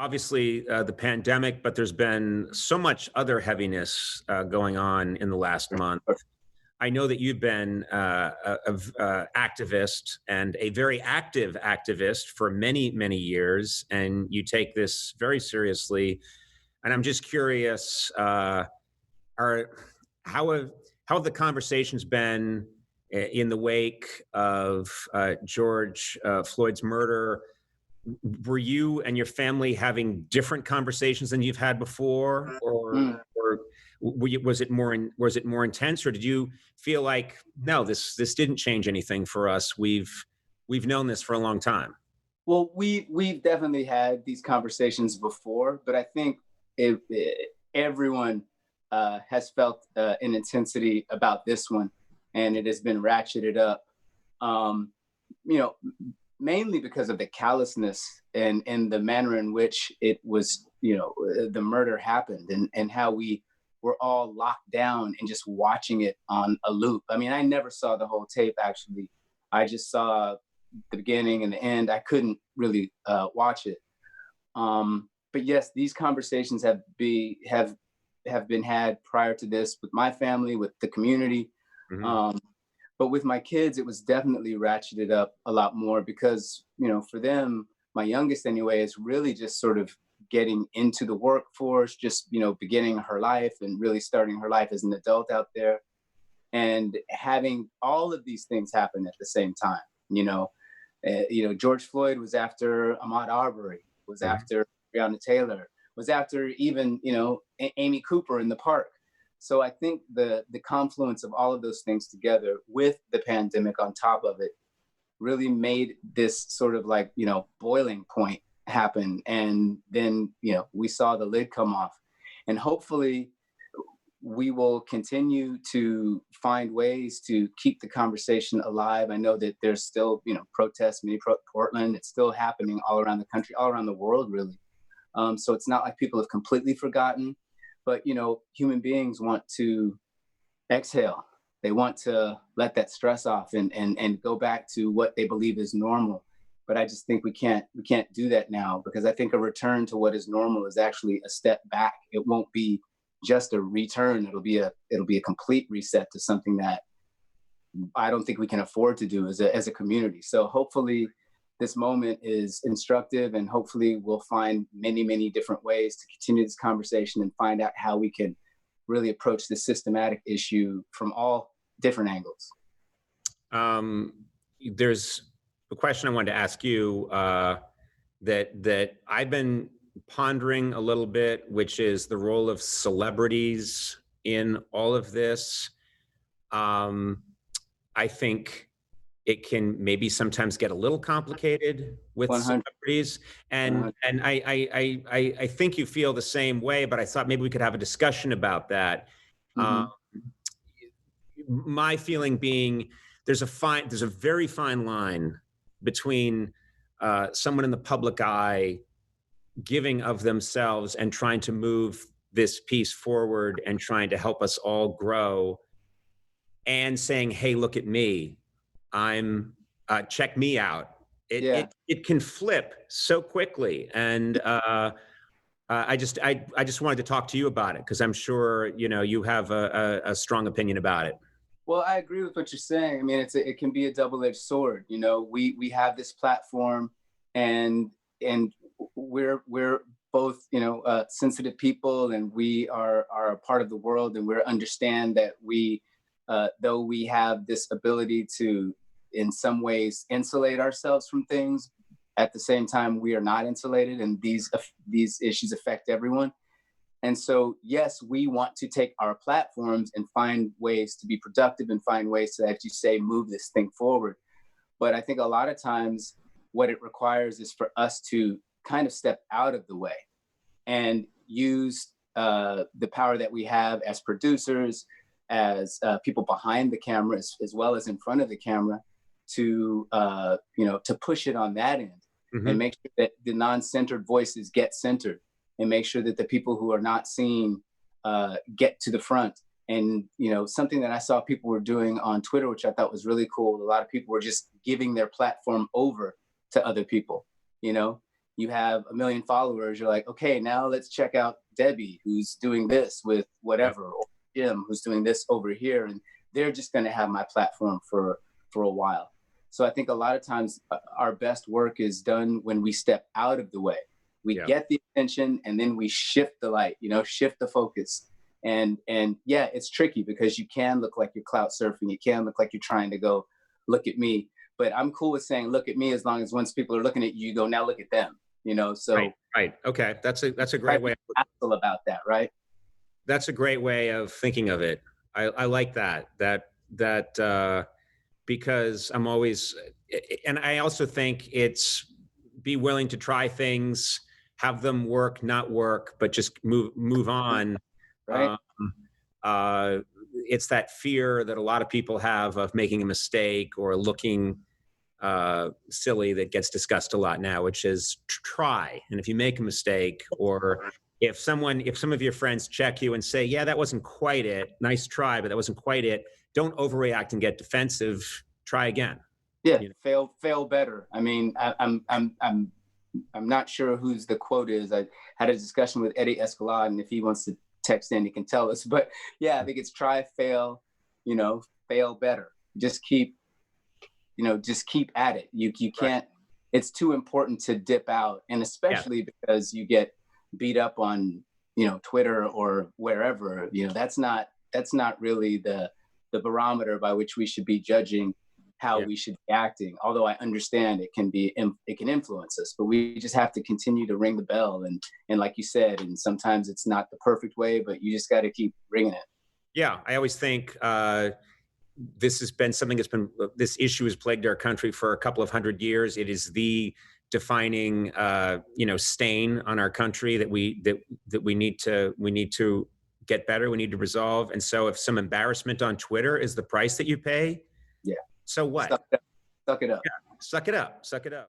obviously the pandemic, but there's been so much other heaviness going on in the last month. I know that you've been a activist and a very active activist for many, many years, and you take this very seriously. And I'm just curious, how have the conversations been in the wake of George Floyd's murder? Were you and your family having different conversations than you've had before, or was it more intense, or did you feel like, no, this didn't change anything for us? We've known this for a long time. Well, we've definitely had these conversations before, but I think everyone has felt an intensity about this one, and it has been ratcheted up. Mainly because of the callousness and the manner in which it was, the murder happened, and how we were all locked down and just watching it on a loop. I mean, I never saw the whole tape, actually. I just saw the beginning and the end. I couldn't really watch it. But yes, these conversations have been had prior to this with my family, with the community. Mm-hmm. But with my kids, it was definitely ratcheted up a lot more because, for them, my youngest anyway, is really just sort of getting into the workforce, just, beginning her life and really starting her life as an adult out there, and having all of these things happen at the same time. George Floyd was after Ahmaud Arbery, was mm-hmm. after Breonna Taylor, was after even, Amy Cooper in the park. So I think the confluence of all of those things together with the pandemic on top of it really made this sort of like, boiling point happen. And then, we saw the lid come off. And hopefully we will continue to find ways to keep the conversation alive. I know that there's still, protests, Portland, it's still happening all around the country, all around the world, really. So it's not like people have completely forgotten. But, human beings want to exhale. They want to let that stress off and go back to what they believe is normal. But I just think we can't do that now, because I think a return to what is normal is actually a step back. It won't be just a return. It'll be a complete reset to something that I don't think we can afford to do as a community. So hopefully this moment is instructive, and hopefully we'll find many, many different ways to continue this conversation and find out how we can really approach this systematic issue from all different angles. There's a question I wanted to ask you that I've been pondering a little bit, which is the role of celebrities in all of this. I think it can maybe sometimes get a little complicated with 100. celebrities, and I think you feel the same way. But I thought maybe we could have a discussion about that. Mm-hmm. My feeling being, there's a very fine line between someone in the public eye giving of themselves and trying to move this piece forward and trying to help us all grow, and saying, "Hey, look at me. I'm check me out." It can flip so quickly, and I just wanted to talk to you about it, because I'm sure you have a strong opinion about it. Well, I agree with what you're saying. I mean, it can be a double-edged sword. We have this platform, and we're both sensitive people, and we are a part of the world, and we understand that we though we have this ability to, in some ways, insulate ourselves from things, at the same time, we are not insulated, and these issues affect everyone. And so, yes, we want to take our platforms and find ways to be productive and find ways to, as you say, move this thing forward. But I think a lot of times what it requires is for us to kind of step out of the way and use the power that we have as producers, as people behind the camera, as well as in front of the camera, to push it on that end, mm-hmm. and make sure that the non-centered voices get centered, and make sure that the people who are not seen get to the front. And something that I saw people were doing on Twitter, which I thought was really cool. A lot of people were just giving their platform over to other people, you have 1 million followers. You're like, okay, now let's check out Debbie, who's doing this with whatever, or Jim, who's doing this over here. And they're just going to have my platform for a while. So I think a lot of times our best work is done when we step out of the way. We get the attention, and then we shift the light, shift the focus. And yeah, it's tricky because you can look like you're clout surfing. You can look like you're trying to go, look at me. But I'm cool with saying, look at me, as long as once people are looking at you, you go, now look at them. So right. Okay, that's a great way. About that, right? That's a great way of thinking of it. I like that because I'm always, and I also think it's be willing to try things, have them work, not work, but just move on. Right. It's that fear that a lot of people have of making a mistake or looking silly that gets discussed a lot now, which is try. And if you make a mistake, or if some of your friends check you and say, yeah, that wasn't quite it, nice try, but that wasn't quite it, don't overreact and get defensive. Try again. Yeah, fail better. I mean, I'm not sure whose the quote is. I had a discussion with Eddie Escalade, and if he wants to text in, he can tell us. But yeah, I think it's try, fail, fail better. Just keep at it. You can't, it's too important to dip out. And especially because you get beat up on, Twitter or wherever, that's not really the barometer by which we should be judging how we should be acting. Although I understand it can influence us, but we just have to continue to ring the bell. And like you said, and sometimes it's not the perfect way, but you just got to keep ringing it. Yeah. I always think, this has been something this issue has plagued our country for a couple of 100 years. It is the defining, stain on our country that we need to get better. We need to resolve. And so if some embarrassment on Twitter is the price that you pay, so what? Suck it up. Yeah, suck it up.